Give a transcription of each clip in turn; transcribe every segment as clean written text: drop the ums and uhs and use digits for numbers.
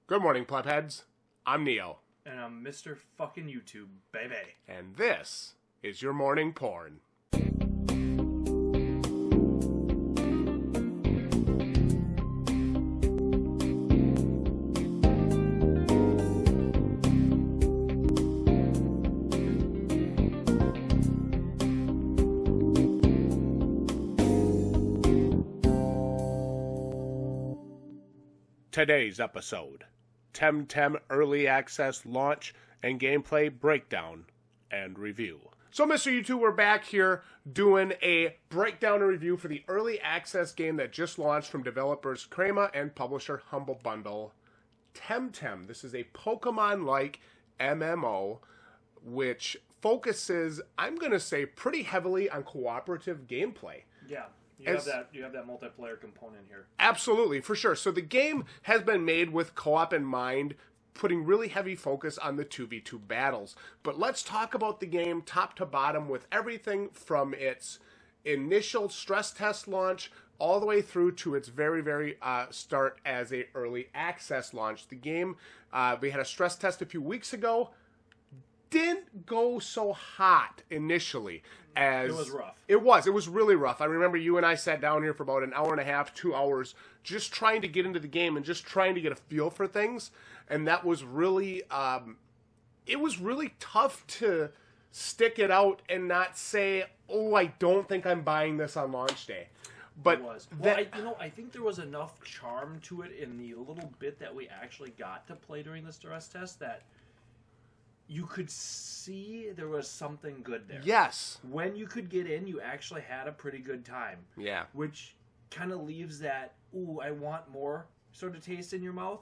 Good morning, Pleb heads. I'm Neo. And I'm Mr. fucking YouTube, baby. And this is your morning porn. Today's episode: Temtem Early Access Launch and Gameplay Breakdown and Review. So, Mr. YouTube, we're back here doing a breakdown and review for the Early Access game that just launched from developers Crema and publisher Humble Bundle, Temtem. This is a Pokemon-like MMO, which focuses, I'm going to say, pretty heavily on cooperative gameplay. Yeah. You have that multiplayer component here. Absolutely, for sure. So the game has been made with co-op in mind, putting really heavy focus on the 2v2 battles. But let's talk about the game top to bottom with everything from its initial stress test launch all the way through to its very start as a early access launch. The game, we had a stress test a few weeks ago. Didn't go so hot initially as... It was rough. It was really rough. I remember you and I sat down here for about an hour and a half, 2 hours, just trying to get into the game and just trying to get a feel for things. And that was really... it was really tough to stick it out and not say, oh, I don't think I'm buying this on launch day. But it was. Well, I think there was enough charm to it in the little bit that we actually got to play during the stress test that... you could see there was something good there. Yes. When you could get in, you actually had a pretty good time. Yeah. Which kind of leaves that, ooh, I want more sort of taste in your mouth.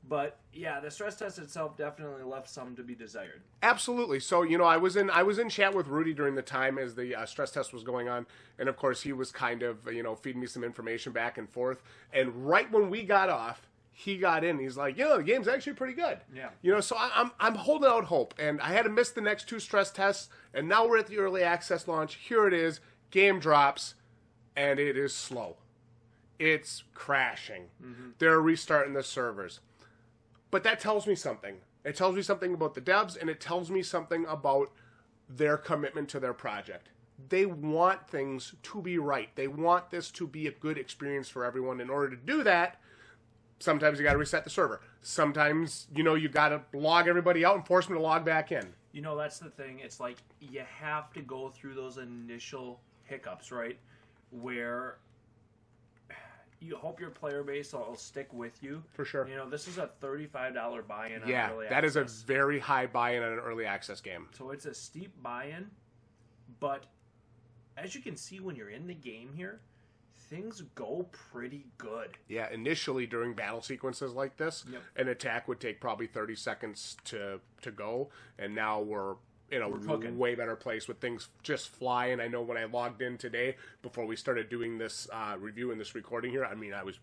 But yeah, the stress test itself definitely left some to be desired. Absolutely. So, I was in chat with Rudy during the time as the stress test was going on, and of course he was kind of feeding me some information back and forth. And right when we got off, he got in. He's like, the game's actually pretty good. Yeah. So I'm holding out hope, and I had to miss the next 2 stress tests, and now we're at the early access launch. Here it is. Game drops, and it is slow. It's crashing. Mm-hmm. They're restarting the servers. But that tells me something. It tells me something about the devs, and it tells me something about their commitment to their project. They want things to be right. They want this to be a good experience for everyone. In order to do that, sometimes you got to reset the server. Sometimes, you got to log everybody out and force them to log back in. That's the thing. It's like you have to go through those initial hiccups, right? Where you hope your player base will stick with you. For sure. This is a $35 buy-in on Yeah, early access. that is a very high buy-in on an early access game. So it's a steep buy-in, but as you can see when you're in the game here, things go pretty good. Yeah, initially during battle sequences like this, An attack would take probably 30 seconds to go, and now we're in a way better place with things just flying. I know when I logged in today, before we started doing this review and this recording here, I was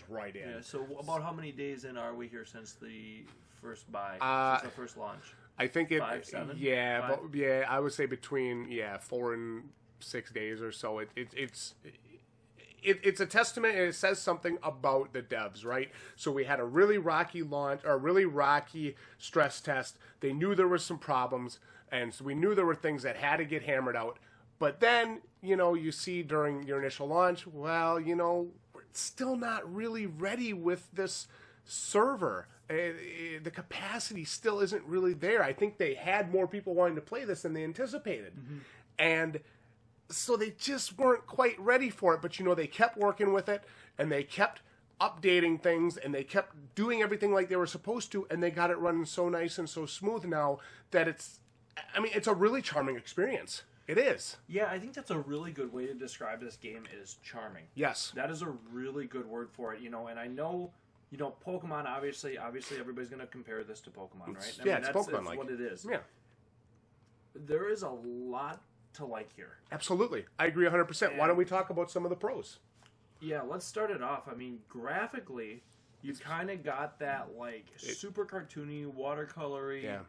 right in. Yeah, so about how many days in are we here since the first buy, since the first launch? I think it... 5, 7? Yeah, I would say between 4 and 6 days or so. It's a testament, and it says something about the devs, right? So we had a really rocky launch, or a really rocky stress test. They knew there were some problems, and so we knew there were things that had to get hammered out. But then, you see during your initial launch, we're still not really ready with this server. The capacity still isn't really there. I think they had more people wanting to play this than they anticipated. Mm-hmm. And... so they just weren't quite ready for it, but they kept working with it, and they kept updating things, and they kept doing everything like they were supposed to, and they got it running so nice and so smooth now that it's a really charming experience. It is. Yeah, I think that's a really good way to describe this game is charming. Yes. That is a really good word for it, and I know, Pokemon, obviously everybody's going to compare this to Pokemon, right? It's Pokemon-like. That's what it is. Yeah. There is a lot to like here. Absolutely. I agree 100%. Why don't we talk about some of the pros? Yeah, let's start it off. Graphically, you kind of got that super cartoony, watercolory,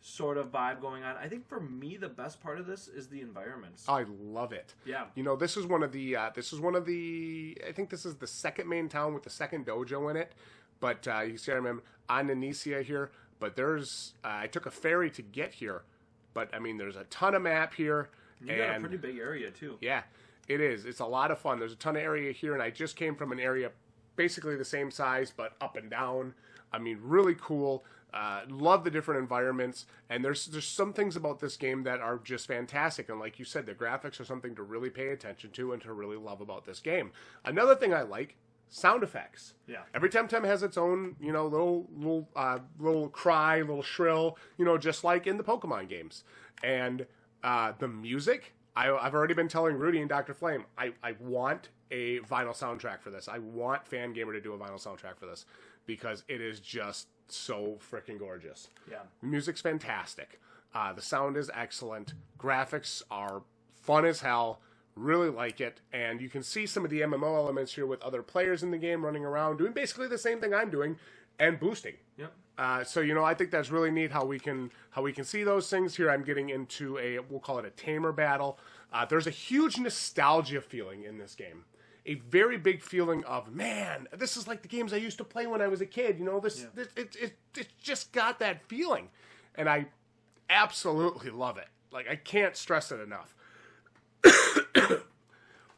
sort of vibe going on. I think for me, the best part of this is the environments. I love it. Yeah. This is one of the, I think this is the second main town with the second dojo in it. But you see, I'm on Nenesia here. But there's I took a ferry to get here. But I mean, there's a ton of map here. You got a pretty big area too. Yeah, it is. It's a lot of fun. There's a ton of area here, and I just came from an area basically the same size, but up and down. I mean, really cool. Love the different environments, and there's some things about this game that are just fantastic. And like you said, the graphics are something to really pay attention to and to really love about this game. Another thing I like, sound effects. Yeah. Every Temtem has its own, little cry, little shrill, just like in the Pokemon games. And the music, I've already been telling Rudy and Dr. Flame, I want a vinyl soundtrack for this. I want Fangamer to do a vinyl soundtrack for this because it is just so freaking gorgeous. Yeah. The music's fantastic. The sound is excellent. Graphics are fun as hell. Really like it. And you can see some of the MMO elements here with other players in the game running around doing basically the same thing I'm doing and boosting. Yep. So I think that's really neat how we can see those things here. I'm getting into we'll call it a tamer battle. There's a huge nostalgia feeling in this game. A very big feeling of, man, this is like the games I used to play when I was a kid. It just got that feeling. And I absolutely love it. Like, I can't stress it enough.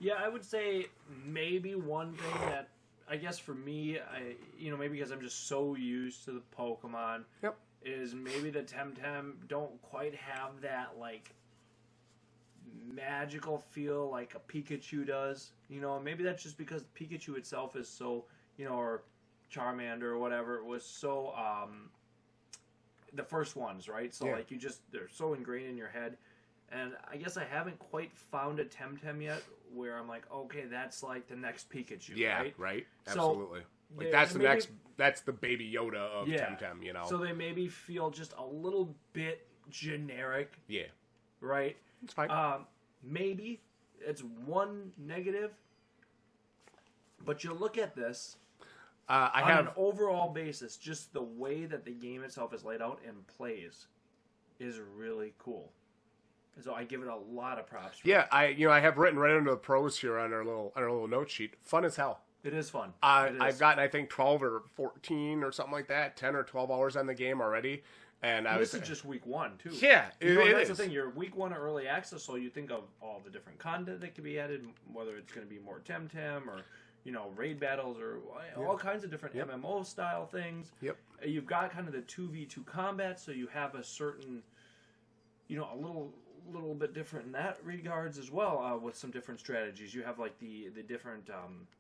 Yeah, I would say maybe one thing that, I guess for me, maybe because I'm just so used to the Pokemon, Yep. is maybe the Temtem don't quite have that, like, magical feel like a Pikachu does. Maybe that's just because Pikachu itself is so, or Charmander or whatever, was so, the first ones, right? So, Yeah. they're so ingrained in your head. And I guess I haven't quite found a Temtem yet where I'm like, okay, that's like the next Pikachu, Yeah, right? Right. Absolutely. So, That's the baby Yoda of Temtem, So they maybe feel just a little bit generic. Yeah. Right? It's fine. Maybe it's one negative, but you look at this on an overall basis, just the way that the game itself is laid out and plays is really cool. So I give it a lot of props. Yeah, I have written right under the pros here on our little note sheet. Fun as hell. It is fun. I've gotten, I think, 12 or 14 or something like that, 10 or 12 hours on the game already. And this is just week one, too. Yeah, that's the thing. You're week one early access, so you think of all the different content that can be added, whether it's going to be more Temtem or, raid battles or all kinds of different MMO style things. Yep. You've got kind of the 2v2 combat, so you have a certain, a little bit different in that regards as well, with some different strategies. You have like the different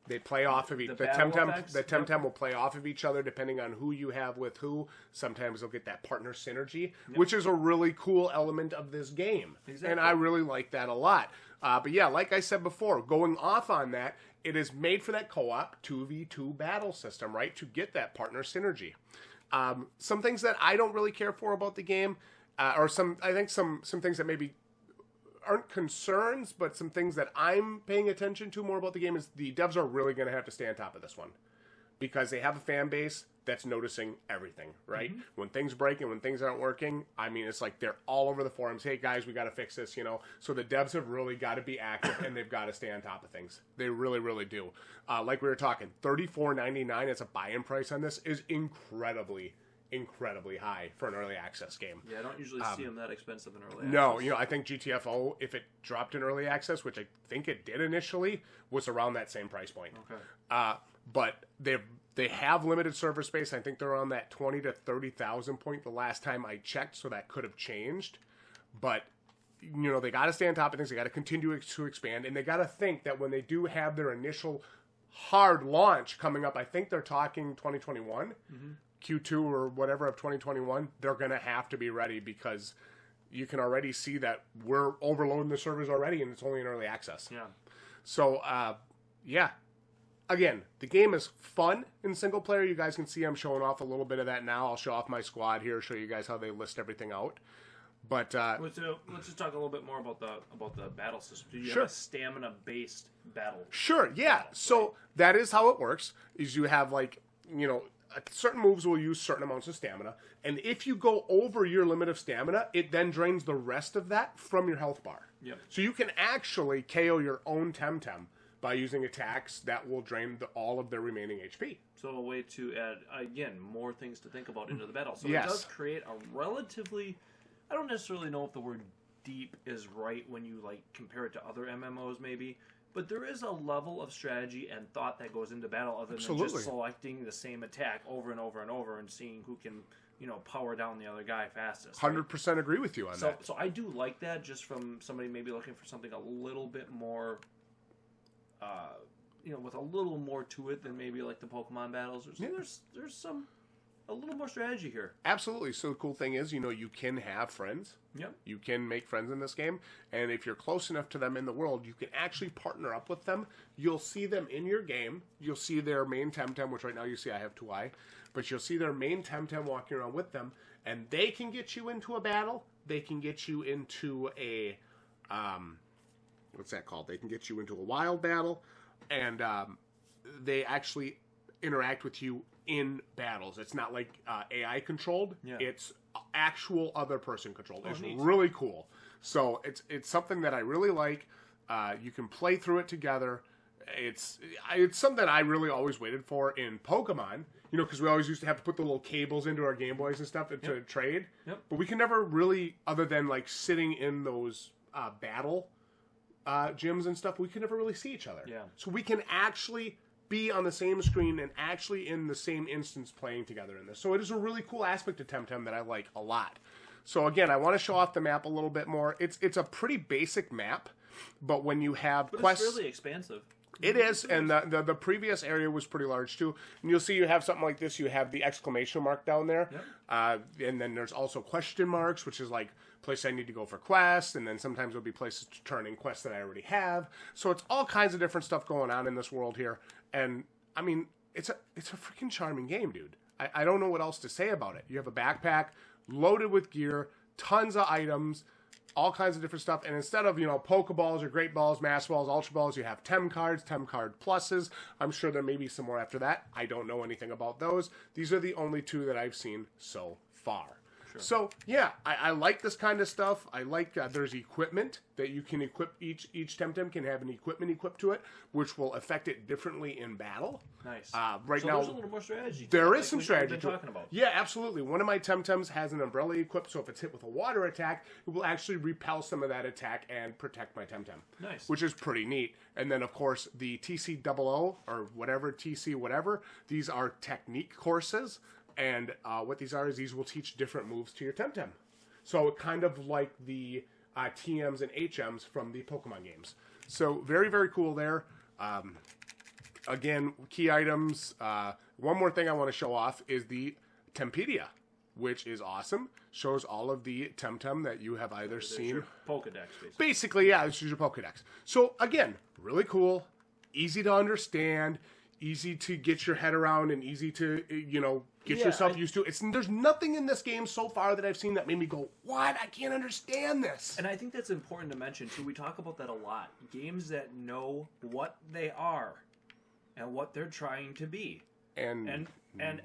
they play off of each the Temtem will play off of each other depending on who you have with who. Sometimes they'll get that partner synergy, which is a really cool element of this game. Exactly. And I really like that a lot. But yeah, like I said before, going off on that, it is made for that co-op 2v2 battle system, right? To get that partner synergy. Some things that I don't really care for about the game, or some things that maybe aren't concerns, but some things that I'm paying attention to more about the game is the devs are really going to have to stay on top of this one because they have a fan base that's noticing everything, right? Mm-hmm. When things break and when things aren't working, I mean, it's like they're all over the forums. Hey guys, we got to fix this, So the devs have really got to be active and they've got to stay on top of things. They really, really do. Like we were talking, $34.99 as a buy-in price on this is incredibly high for an early access game. Yeah, I don't usually see them that expensive in early access. No, I think GTFO, if it dropped in early access, which I think it did initially, was around that same price point. Okay. But they have limited server space. I think they're on that 20 to 30,000 point the last time I checked, so that could have changed. But they got to stay on top of things. They got to continue to expand, and they got to think that when they do have their initial hard launch coming up, I think they're talking 2021. Mm-hmm. Q2 or whatever of 2021, they're going to have to be ready because you can already see that we're overloading the servers already and it's only in early access. Yeah. So, yeah. Again, the game is fun in single player. You guys can see I'm showing off a little bit of that now. I'll show off my squad here, show you guys how they list everything out. But let's just talk a little bit more about the battle system. Do you Sure. have a stamina-based battle? Sure, yeah. So that is how it works, is you have certain moves will use certain amounts of stamina, and if you go over your limit of stamina, it then drains the rest of that from your health bar. Yep. So you can actually KO your own Temtem by using attacks that will drain all of their remaining HP. So a way to add, again, more things to think about into the battle. So Yes. it does create a relatively, I don't necessarily know if the word deep is right when you like compare it to other MMOs maybe, but there is a level of strategy and thought that goes into battle other than just selecting the same attack over and over and over and seeing who can, power down the other guy fastest. 100% agree with you on that. So I do like that just from somebody maybe looking for something a little bit more, with a little more to it than maybe like the Pokemon battles. There's a little more strategy here. Absolutely. So the cool thing is, you can have friends. Yep. You can make friends in this game. And if you're close enough to them in the world, you can actually partner up with them. You'll see them in your game. You'll see their main Temtem, which right now you see I have 2i. But you'll see their main Temtem walking around with them. And they can get you into a battle. They can get you into a... what's that called? They can get you into a wild battle. And they actually interact with you in battles. It's not like AI controlled. Yeah. It's actual other person controlled. It's neat. Really cool. So it's something that I really like. You can play through it together. It's something that I really always waited for in Pokemon. Because we always used to have to put the little cables into our Game Boys and stuff to trade. Yep. But we can never really, other than like sitting in those battle gyms and stuff, we can never really see each other. Yeah. So we can actually be on the same screen and actually in the same instance playing together in this. So it is a really cool aspect of Temtem that I like a lot. So again, I want to show off the map a little bit more. It's a pretty basic map, but when you have quests... it's really expansive. It is, and the previous area was pretty large too. And you'll see you have something like this. You have the exclamation mark down there. Yep. And then there's also question marks, which is like place I need to go for quests, and then sometimes there'll be places to turn in quests that I already have. So it's all kinds of different stuff going on in this world here. And I mean, it's a freaking charming game, dude. I don't know what else to say about it. You have a backpack loaded with gear, tons of items, all kinds of different stuff. And instead of, Pokeballs or Great Balls, Master Balls, Ultra Balls, you have Tem cards, Tem card pluses. I'm sure there may be some more after that. I don't know anything about those. These are the only two that I've seen so far. Sure. So, yeah, I like this kind of stuff. I like there's equipment that you can equip. Each Temtem can have an equipment equipped to it, which will affect it differently in battle. Nice. Right now, there's a little more strategy. There is some strategy to it. Talking about. Yeah, absolutely. One of my Temtems has an umbrella equipped, so if it's hit with a water attack, it will actually repel some of that attack and protect my Temtem. Nice. Which is pretty neat. And then, of course, the TC00 or whatever, TC whatever, these are technique courses. And what these are is these will teach different moves to your Temtem. So kind of like the TMs and HMs from the Pokemon games. So very, very cool there. Again, key items. One more thing I want to show off is the Tempedia, which is awesome. Shows all of the Temtem that you have either seen. Your Pokedex, basically. Basically, yeah, this is your Pokedex. So again, really cool, easy to understand, easy to get your head around, and easy to, get yourself used to. There's nothing in this game so far that I've seen that made me go, what? I can't understand this. And I think that's important to mention, too. We talk about that a lot. Games that know what they are and what they're trying to be. And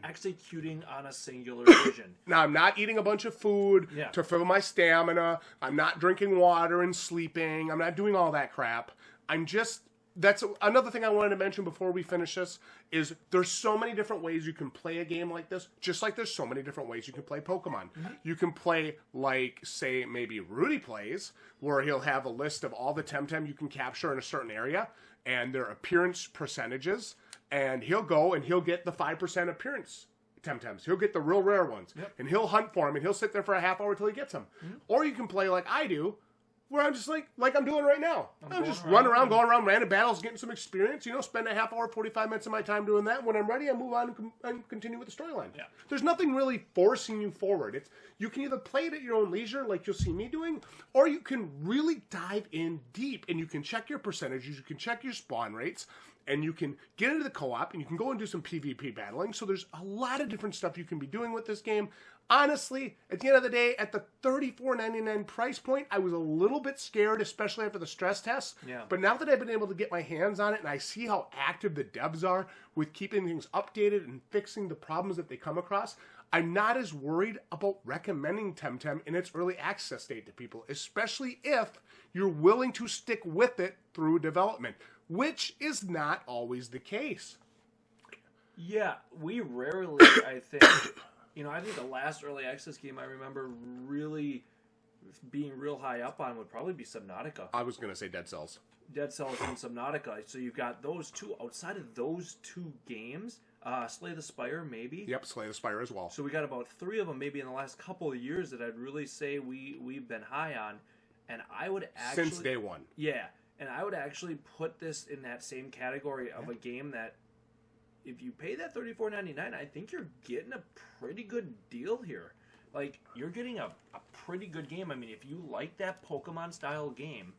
executing on a singular vision. Now, I'm not eating a bunch of food to fill my stamina. I'm not drinking water and sleeping. I'm not doing all that crap. That's another thing I wanted to mention before we finish this, is there's so many different ways you can play a game like this, just like there's so many different ways you can play Pokemon. Mm-hmm. You can play like, say, maybe Rudy plays, where he'll have a list of all the Temtem you can capture in a certain area, and their appearance percentages, and he'll go and he'll get the 5% appearance Temtems. He'll get the real rare ones, and he'll hunt for them, and he'll sit there for a half hour till he gets them. Mm-hmm. Or you can play like I do, where I'm just like I'm doing right now. I'm just running around, going around random battles, getting some experience, spend a half hour, 45 minutes of my time doing that. When I'm ready, I move on and continue with the storyline. Yeah. There's nothing really forcing you forward. You can either play it at your own leisure, like you'll see me doing, or you can really dive in deep, and you can check your percentages, you can check your spawn rates, and you can get into the co-op, and you can go and do some PvP battling. So there's a lot of different stuff you can be doing with this game. Honestly, at the end of the day, at the $34.99 price point, I was a little bit scared, especially after the stress test. Yeah. But now that I've been able to get my hands on it, and I see how active the devs are with keeping things updated and fixing the problems that they come across, I'm not as worried about recommending Temtem in its early access state to people, especially if you're willing to stick with it through development. which is not always the case. Yeah, we rarely, I think, I think the last early access game I remember really being real high up on would probably be Subnautica. I was going to say Dead Cells. Dead Cells and Subnautica. So you've got those two. Outside of those two games, Slay the Spire, maybe. Yep, Slay the Spire as well. So we got about 3 of them maybe in the last couple of years that I'd really say we've been high on. And I would actually... Since day one. Yeah. And I would actually put this in that same category of a game that if you pay that $34.99, I think you're getting a pretty good deal here. Like, you're getting a pretty good game. I mean, if you like that Pokemon-style game,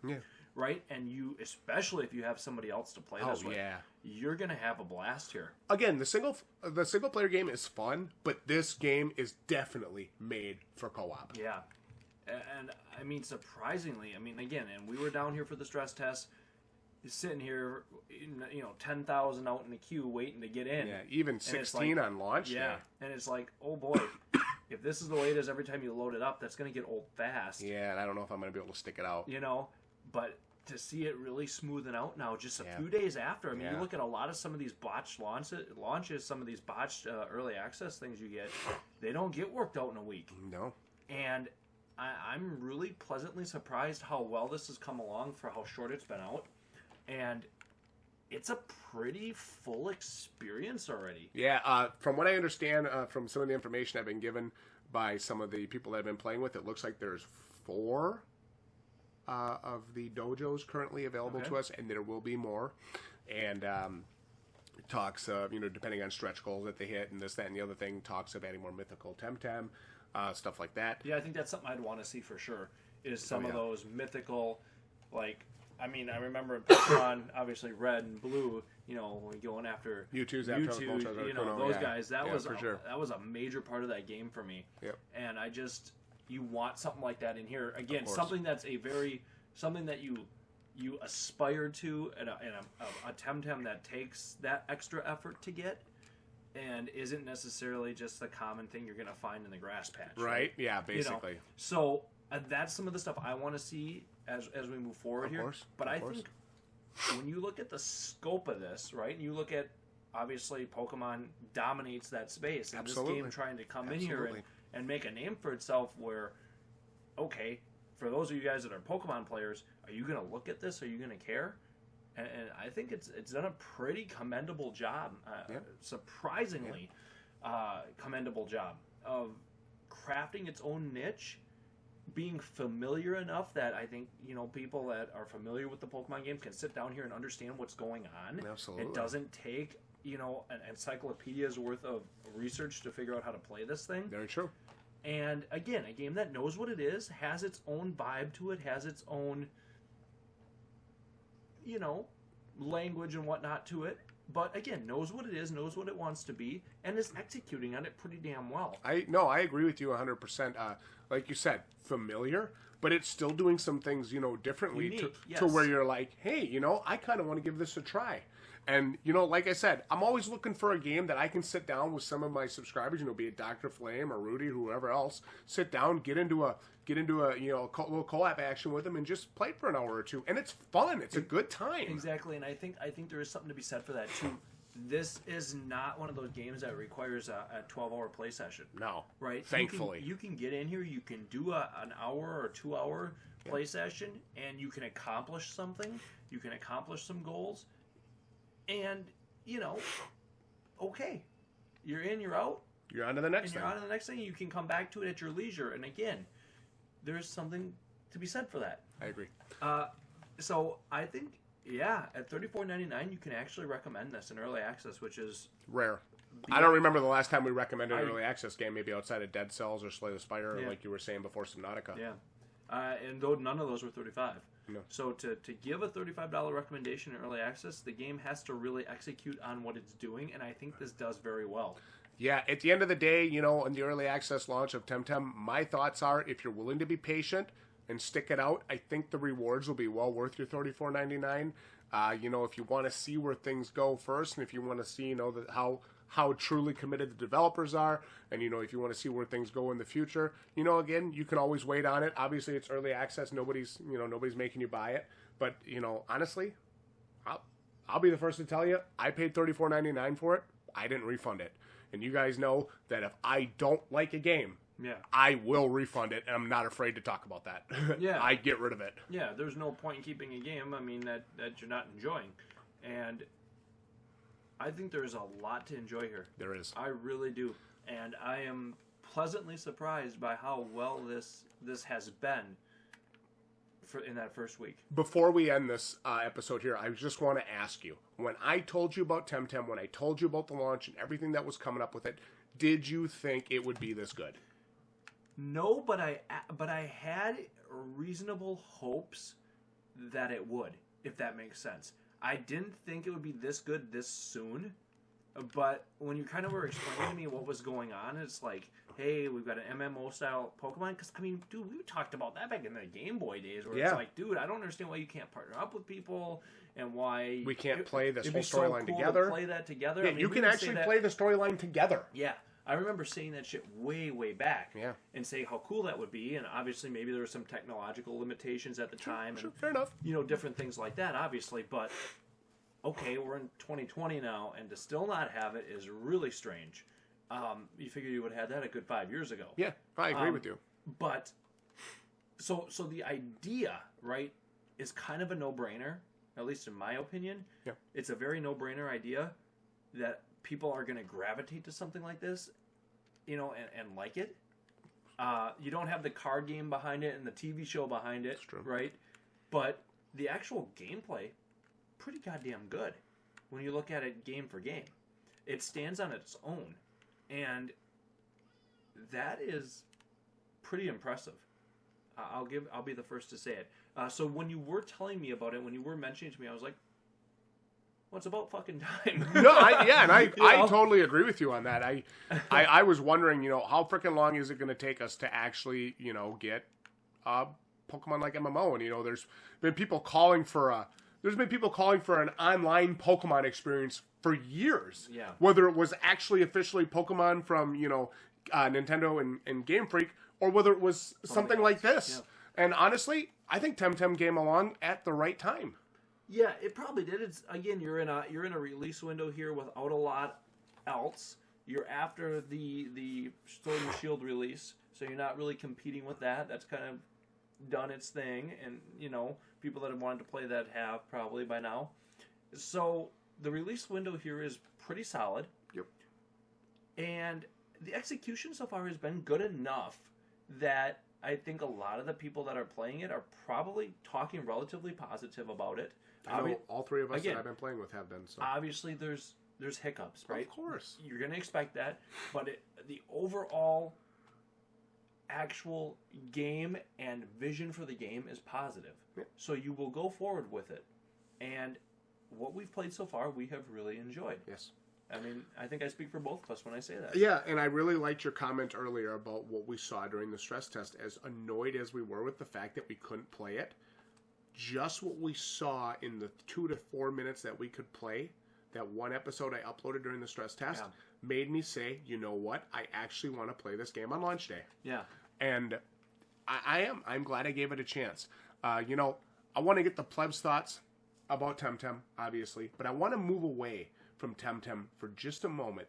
right, and you, especially if you have somebody else to play this with, you're going to have a blast here. Again, the single-player game is fun, but this game is definitely made for co-op. Yeah. And, I mean, surprisingly, again, and we were down here for the stress test, sitting here, 10,000 out in the queue waiting to get in. Yeah, even 16 on launch day. Yeah, and it's like, oh boy, if this is the way it is every time you load it up, that's going to get old fast. Yeah, and I don't know if I'm going to be able to stick it out. But to see it really smoothing out now, just a few days after, I mean, you look at a lot of some of these botched launches, some of these botched early access things you get, they don't get worked out in a week. No. And I'm really pleasantly surprised how well this has come along for how short it's been out. And it's a pretty full experience already. Yeah, from what I understand from some of the information I've been given by some of the people that I've been playing with, it looks like there's 4 of the dojos currently available to us, and there will be more. And talks of, depending on stretch goals that they hit and this, that, and the other thing, talks of adding more mythical Temtem, stuff like that. Yeah, I think that's something I'd want to see for sure, is some of those mythical, like... I mean, I remember in Pokemon, obviously Red and Blue, going after Mewtwo, those guys. That was sure. That was a major part of that game for me. Yep. And you want something like that in here again. Something that's something that you aspire to, and a Temtem that takes that extra effort to get, and isn't necessarily just the common thing you're going to find in the grass patch. Right? Yeah, basically. So that's some of the stuff I want to see as we move forward here. But I think when you look at the scope of this, right, and you look at, obviously, Pokemon dominates that space, and this game trying to come in here and make a name for itself where, okay, for those of you guys that are Pokemon players, are you going to look at this? Are you going to care? And I think it's done a pretty commendable job, surprisingly commendable job of crafting its own niche, being familiar enough that I think, people that are familiar with the Pokemon games can sit down here and understand what's going on. Absolutely. It doesn't take, an encyclopedia's worth of research to figure out how to play this thing. Very true. And again, a game that knows what it is, has its own vibe to it, has its own, language and whatnot to it. But again, knows what it is, knows what it wants to be, and is executing on it pretty damn well. I agree with you 100%. Like you said, familiar, but it's still doing some things, differently to where you're like, hey, I kind of want to give this a try. And, like I said, I'm always looking for a game that I can sit down with some of my subscribers, be it Dr. Flame or Rudy, whoever else, sit down, get into a little co-op action with them and just play for an hour or two. And it's fun. It's a good time. Exactly. And I think there is something to be said for that too. This is not one of those games that requires a 12-hour play session. No. Right? Thankfully. You can get in here, you can do an hour or 2-hour play session, and you can accomplish something. You can accomplish some goals. And, okay. You're in, you're out. You're on to the next thing. You're on to the next thing. You can come back to it at your leisure. And again, there's something to be said for that. I agree. So I think, at $34.99, you can actually recommend this in early access, which is rare. I don't remember the last time we recommended an early access game, maybe outside of Dead Cells or Slay the Spire, or like you were saying before, Subnautica. Yeah. And though none of those were $35. No. So to give a $35 recommendation in early access, the game has to really execute on what it's doing, and I think this does very well. Yeah, at the end of the day, in the early access launch of Temtem, my thoughts are, if you're willing to be patient and stick it out, I think the rewards will be well worth your $34.99. If you want to see where things go first, and if you want to see, how truly committed the developers are, and if you want to see where things go in the future, again, you can always wait on it. Obviously, it's early access. Nobody's making you buy it. But honestly, I'll be the first to tell you, I paid $34.99 for it. I didn't refund it. And you guys know that if I don't like a game, I will refund it, and I'm not afraid to talk about that. Yeah. I get rid of it. Yeah, there's no point in keeping a game, I mean, that you're not enjoying. And I think there's a lot to enjoy here. There is. I really do. And I am pleasantly surprised by how well this has been in that first week. Before we end this episode here, I just want to ask you, when I told you about Temtem, when I told you about the launch and everything that was coming up with it, did you think it would be this good? No, but I had reasonable hopes that it would, if that makes sense. I didn't think it would be this good this soon, but when you kind of were explaining to me what was going on, it's like, hey, we've got an MMO-style Pokemon. Because, I mean, dude, we talked about that back in the Game Boy days, where it's like, dude, I don't understand why you can't partner up with people, and why... We can't play this whole storyline cool together. To play that together. Yeah, I mean, you can actually play the storyline together. Yeah. I remember saying that shit way, way back. Yeah. And saying how cool that would be, and obviously maybe there were some technological limitations at the time. Sure, and, fair enough. You know, different things like that, obviously, but... Okay, we're in 2020 now, and to still not have it is really strange. You figure you would have had that a good 5 years ago. Yeah, I agree with you. But, so the idea, right, is kind of a no-brainer, at least in my opinion. Yeah. It's a very no-brainer idea that people are going to gravitate to something like this, you know, and like it. You don't have the card game behind it and the TV show behind it, right? But the actual gameplay... pretty goddamn good when you look at it game for game. It stands on its own, and that is pretty impressive. I'll be the first to say it. So when you were telling me about it, when you were mentioning it to me, I was like, well, it's about fucking time. I totally agree with you on that. I was wondering, you know, how freaking long is it going to take us to actually, you know, get Pokemon-like MMO? And, you know, there's been people calling for an online Pokemon experience for years. Yeah. Whether it was actually officially Pokemon from, you know, Nintendo and Game Freak, or whether it was something like this. Yeah. And honestly, I think Temtem came along at the right time. Yeah, it probably did. It's again, you're in a release window here without a lot else. You're after the Sword and Shield release, so you're not really competing with that. That's kind of done its thing, and you know, people that have wanted to play that have probably by now. So the release window here is pretty solid. Yep. And the execution so far has been good enough that I think a lot of the people that are playing it are probably talking relatively positive about it. I know all three of us that I've been playing with have been. So. Obviously, there's hiccups, right? Of course. You're going to expect that, but the overall actual game and vision for the game is positive. Yep. So you will go forward with it. And what we've played so far, we have really enjoyed. Yes. I mean, I think I speak for both of us when I say that. Yeah, and I really liked your comment earlier about what we saw during the stress test. As annoyed as we were with the fact that we couldn't play it, just what we saw in the 2 to 4 minutes that we could play, that one episode I uploaded during the stress test, made me say, you know what, I actually want to play this game on launch day. Yeah. And I'm glad I gave it a chance. You know, I want to get the pleb's thoughts about Temtem, obviously, but I want to move away from Temtem for just a moment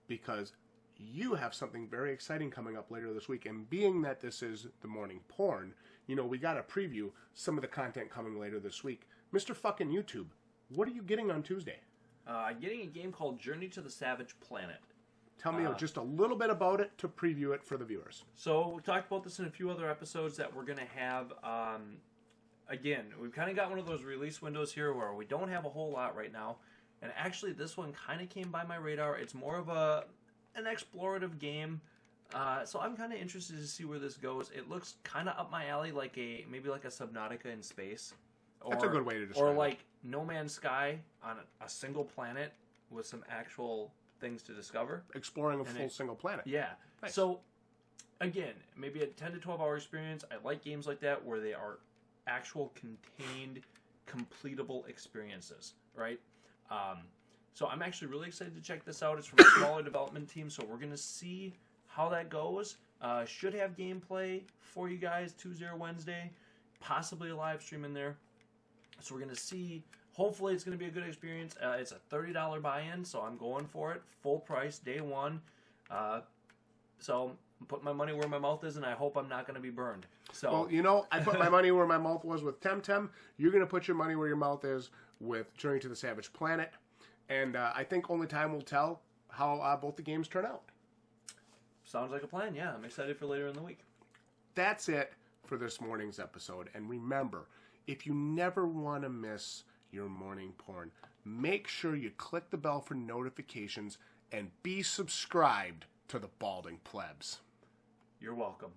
because you have something very exciting coming up later this week. And being that this is the morning porn, you know, we got to preview some of the content coming later this week. Mr. fucking YouTube, what are you getting on Tuesday? Getting a game called Journey to the Savage Planet. Tell me just a little bit about it to preview it for the viewers. So we talked about this in a few other episodes that we're going to have. Again, we've kind of got one of those release windows here where we don't have a whole lot right now. And actually, this one kind of came by my radar. It's more of an explorative game. So I'm kind of interested to see where this goes. It looks kind of up my alley, maybe like a Subnautica in space. That's a good way to describe it. Or like No Man's Sky on a single planet with some actual things to discover. Exploring a full single planet. Yeah. Nice. So, again, maybe a 10 to 12 hour experience. I like games like that where they are actual contained, completable experiences, right? So I'm actually really excited to check this out. It's from a smaller development team, so we're going to see how that goes. Should have gameplay for you guys Tuesday or Wednesday, possibly a live stream in there. So we're going to see, Hopefully, it's going to be a good experience. It's a $30 buy-in, so I'm going for it. Full price, day one. So I'm putting my money where my mouth is, and I hope I'm not going to be burned. So, well, you know, I put my money where my mouth was with Temtem. You're going to put your money where your mouth is with Journey to the Savage Planet. And I think only time will tell how both the games turn out. Sounds like a plan, yeah. I'm excited for later in the week. That's it for this morning's episode. And remember, if you never want to miss your morning porn, make sure you click the bell for notifications and be subscribed to the Balding Plebs. You're welcome.